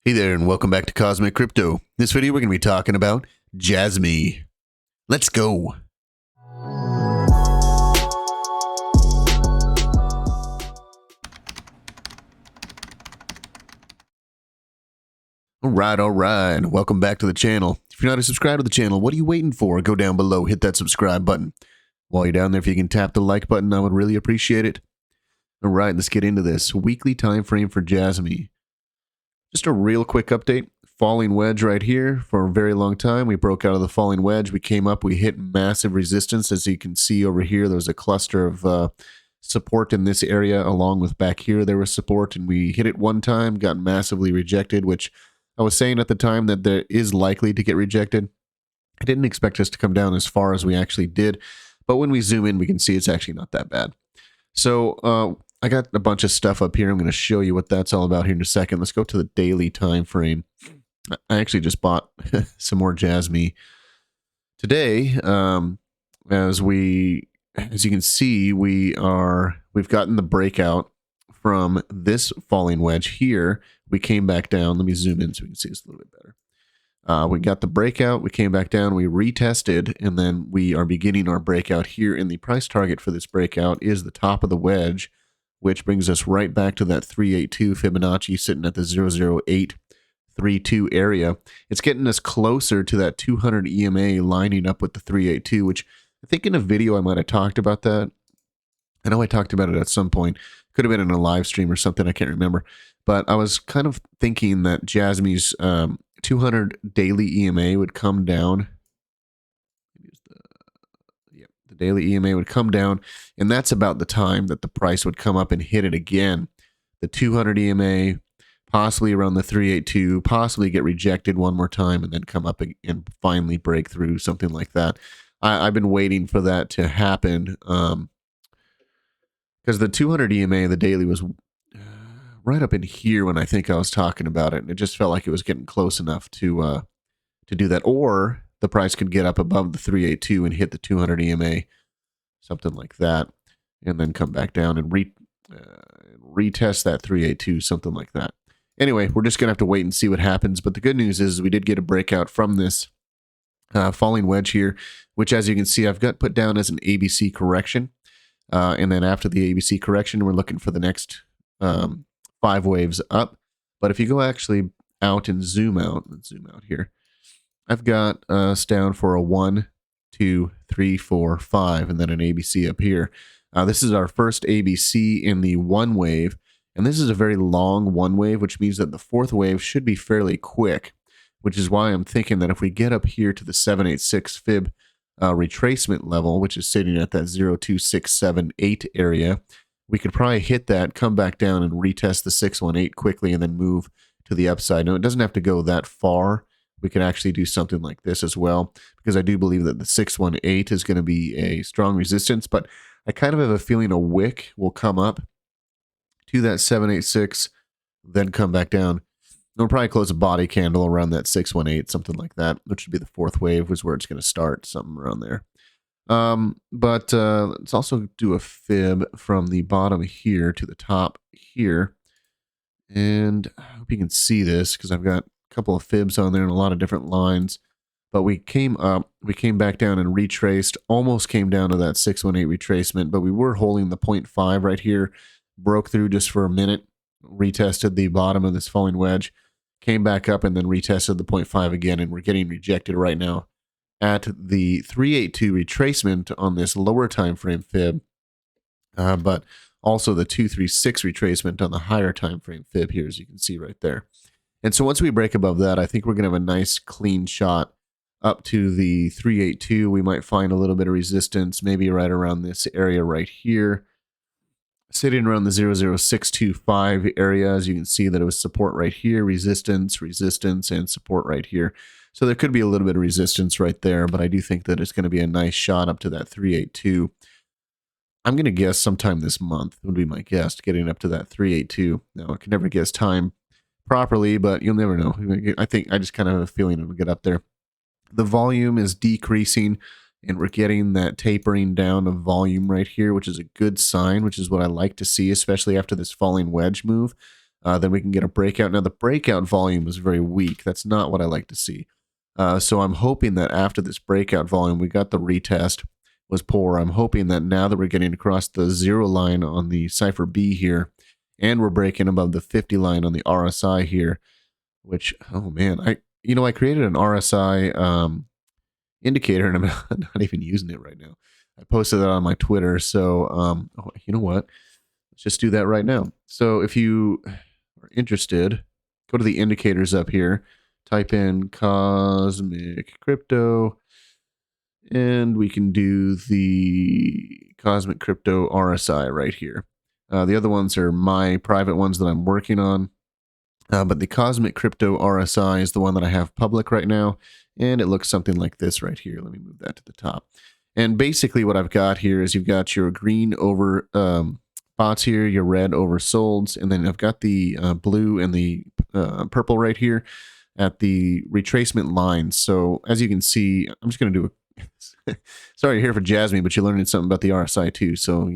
Hey there, and welcome back to Cosmic Crypto. In this video, we're going to be talking about Jasmy. Let's go. All right. Welcome back to the channel. If you're not a subscriber to the channel, what are you waiting for? Go down below, hit that subscribe button. While you're down there, if you can tap the like button, I would really appreciate it. All right, let's get into this. Weekly time frame for Jasmy. Just a real quick update. Falling wedge right here for a very long time. We broke out of the falling wedge. We came up. We hit massive resistance. As you can see over here, there's a cluster of support in this area, along with back here there was support, and we hit it one time, got massively rejected, which I was saying at the time that there is likely to get rejected. I didn't expect us to come down as far as we actually did, but when we zoom in, we can see it's actually not that bad. So I got a bunch of stuff up here. I'm going to show you what that's all about here in a second. Let's go to the daily time frame. I actually just bought some more Jasmy today. As you can see, we've gotten the breakout from this falling wedge here. We came back down. Let me zoom in so we can see this a little bit better. We got the breakout. We came back down. We retested, and then we are beginning our breakout here. And the price target for this breakout is the top of the wedge, which brings us right back to that 382 Fibonacci sitting at the 00832 area. It's getting us closer to that 200 EMA lining up with the 382, which I think in a video I might have talked about that. I know I talked about it at some point. Could have been in a live stream or something. I can't remember. But I was kind of thinking that Jasmy's 200 daily EMA would come down. The daily EMA would come down, and that's about the time that the price would come up and hit it again. The 200 EMA, possibly around the 382, possibly get rejected one more time, and then come up and finally break through, something like that. I've been waiting for that to happen because the 200 EMA, the daily, was right up in here when I think I was talking about it, and it just felt like it was getting close enough to do that. Or the price could get up above the 382 and hit the 200 EMA, something like that, and then come back down and retest that 382, something like that. Anyway, we're just going to have to wait and see what happens. But the good news is we did get a breakout from this falling wedge here, which, as you can see, I've got put down as an ABC correction. And then after the ABC correction, we're looking for the next 5 waves up. But if you go actually out and zoom out, let's zoom out here. I've got us down for a 1, 2, 3, 4, 5, and then an ABC up here. This is our first ABC in the one wave, and this is a very long one wave, which means that the fourth wave should be fairly quick, which is why I'm thinking that if we get up here to the 786 fib retracement level, which is sitting at that 02678 area, we could probably hit that, come back down, and retest the 618 quickly, and then move to the upside. Now, it doesn't have to go that far. We could actually do something like this as well, because I do believe that the 618 is going to be a strong resistance, but I kind of have a feeling a wick will come up to that 786, then come back down. And we'll probably close a body candle around that 618, something like that, which would be the fourth wave, was where it's going to start, something around there. But let's also do a fib from the bottom here to the top here. And I hope you can see this, because I've got couple of fibs on there and a lot of different lines, but we came up, we came back down and retraced, almost came down to that 618 retracement, but we were holding the 0.5 right here, broke through just for a minute, retested the bottom of this falling wedge, came back up, and then retested the 0.5 again, and we're getting rejected right now at the 382 retracement on this lower time frame fib, but also the 236 retracement on the higher time frame fib here, as you can see right there. And so once we break above that, I think we're going to have a nice clean shot up to the 382. We might find a little bit of resistance, maybe right around this area right here, sitting around the 00625 area. As you can see, that it was support right here, resistance, resistance, and support right here. So there could be a little bit of resistance right there, but I do think that it's going to be a nice shot up to that 382. I'm going to guess sometime this month would be my guess, getting up to that 382. Now, I can never guess time properly, but you'll never know. I think I just kind of have a feeling it'll get up there. The volume is decreasing, and we're getting that tapering down of volume right here, which is a good sign, which is what I like to see, especially after this falling wedge move. then we can get a breakout. Now, the breakout volume was very weak. That's not what I like to see. So I'm hoping that after this breakout volume, we got the retest, was poor. I'm hoping that now that we're getting across the 0 line on the Cypher B here, and we're breaking above the 50 line on the RSI here, which, oh man, I created an RSI indicator, and I'm not even using it right now. I posted that on my Twitter, so you know what? Let's just do that right now. So if you are interested, go to the indicators up here, type in Cosmic Crypto, and we can do the Cosmic Crypto RSI right here. The other ones are my private ones that I'm working on. But the Cosmic Crypto RSI is the one that I have public right now, and it looks something like this right here. Let me move that to the top. And basically what I've got here is you've got your green over bots here, your red over solds, and then I've got the blue and the purple right here at the retracement lines. So as you can see, I'm just going to do a sorry you're here for Jasmy, but you're learning something about the RSI too. So,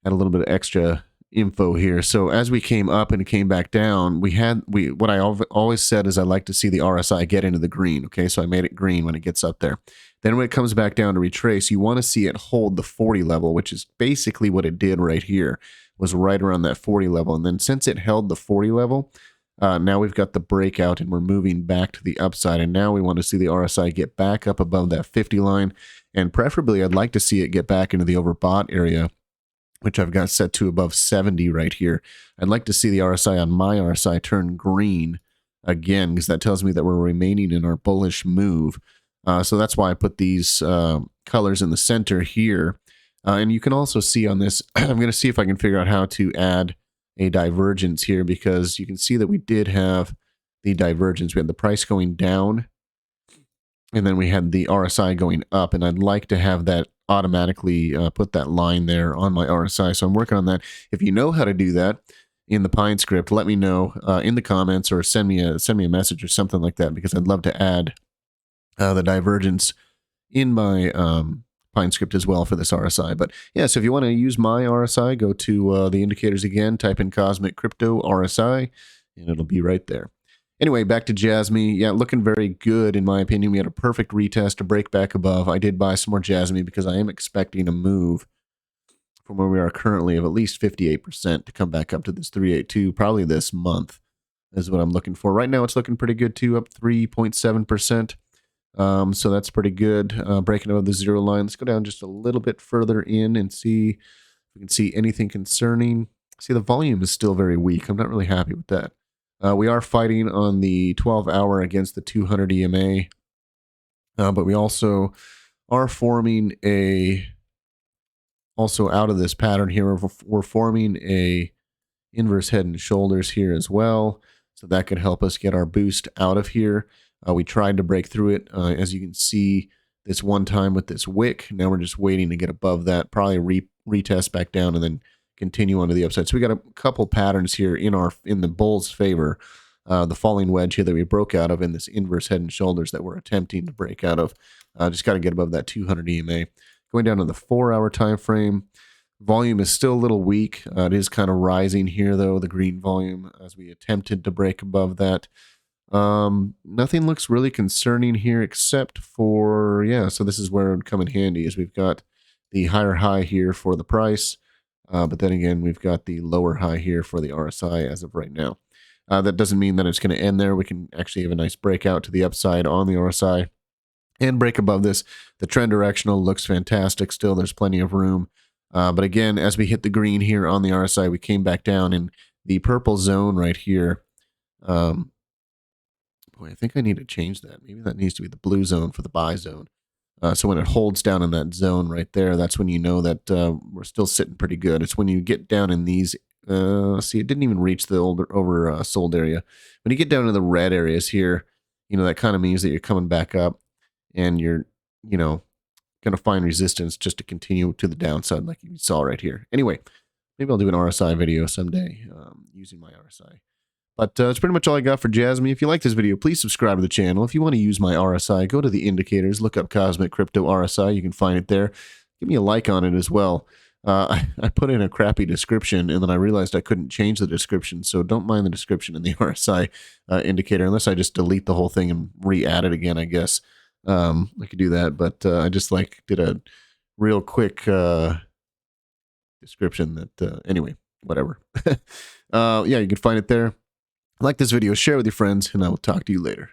add a little bit of extra info here. So as we came up and came back down, what I always said is I like to see the RSI get into the green. Okay, so I made it green when it gets up there. Then when it comes back down to retrace, you want to see it hold the 40 level, which is basically what it did right here, was right around that 40 level. And then since it held the 40 level, now we've got the breakout and we're moving back to the upside. And now we want to see the RSI get back up above that 50 line. And preferably, I'd like to see it get back into the overbought area, which I've got set to above 70 right here. I'd like to see the RSI on my RSI turn green again, because that tells me that we're remaining in our bullish move. So that's why I put these colors in the center here. And you can also see on this, I'm going to see if I can figure out how to add a divergence here, because you can see that we did have the divergence. We had the price going down, and then we had the RSI going up, and I'd like to have that automatically put that line there on my RSI. So I'm working on that. If you know how to do that in the Pine script, let me know in the comments, or send me a message or something like that, because I'd love to add the divergence in my Pine script as well for this RSI. But yeah, so if you want to use my RSI, go to the indicators again, type in Cosmic Crypto RSI, and it'll be right there. Anyway, back to Jasmy. Yeah, looking very good in my opinion. We had a perfect retest to break back above. I did buy some more Jasmy because I am expecting a move from where we are currently of at least 58% to come back up to this 382, probably this month is what I'm looking for. Right now it's looking pretty good too, up 3.7%. So that's pretty good. Breaking above the 0 line. Let's go down just a little bit further in and see if we can see anything concerning. See, the volume is still very weak. I'm not really happy with that. We are fighting on the 12-hour against the 200 EMA, but we also are forming also out of this pattern here, we're forming a inverse head and shoulders here as well. So that could help us get our boost out of here. We tried to break through it, as you can see, this one time with this wick. Now we're just waiting to get above that, probably retest back down, and then continue onto the upside. So we got a couple patterns here in the bull's favor. The falling wedge here that we broke out of, in this inverse head and shoulders that we're attempting to break out of. Just got to get above that 200 EMA. Going down to the 4-hour time frame, volume is still a little weak. It is kind of rising here though, the green volume, as we attempted to break above that. Nothing looks really concerning here except for, yeah, so this is where it would come in handy, is we've got the higher high here for the price. But then again, we've got the lower high here for the RSI as of right now. That doesn't mean that it's going to end there. We can actually have a nice breakout to the upside on the RSI and break above this. The trend directional looks fantastic still. There's plenty of room. But again, as we hit the green here on the RSI, we came back down in the purple zone right here. Boy, I think I need to change that. Maybe that needs to be the blue zone for the buy zone. So when it holds down in that zone right there, that's when you know that we're still sitting pretty good. It's when you get down in these, see, it didn't even reach the sold area. When you get down to the red areas here, that kind of means that you're coming back up and you're, going to find resistance just to continue to the downside like you saw right here. Anyway, maybe I'll do an RSI video someday using my RSI. But that's pretty much all I got for Jasmy. If you like this video, please subscribe to the channel. If you want to use my RSI, go to the indicators, look up Cosmic Crypto RSI. You can find it there. Give me a like on it as well. I put in a crappy description, and then I realized I couldn't change the description. So don't mind the description in the RSI indicator, unless I just delete the whole thing and re-add it again, I guess. I could do that, but I just did a real quick description that, anyway, whatever. Yeah, you can find it there. Like this video, share with your friends, and I will talk to you later.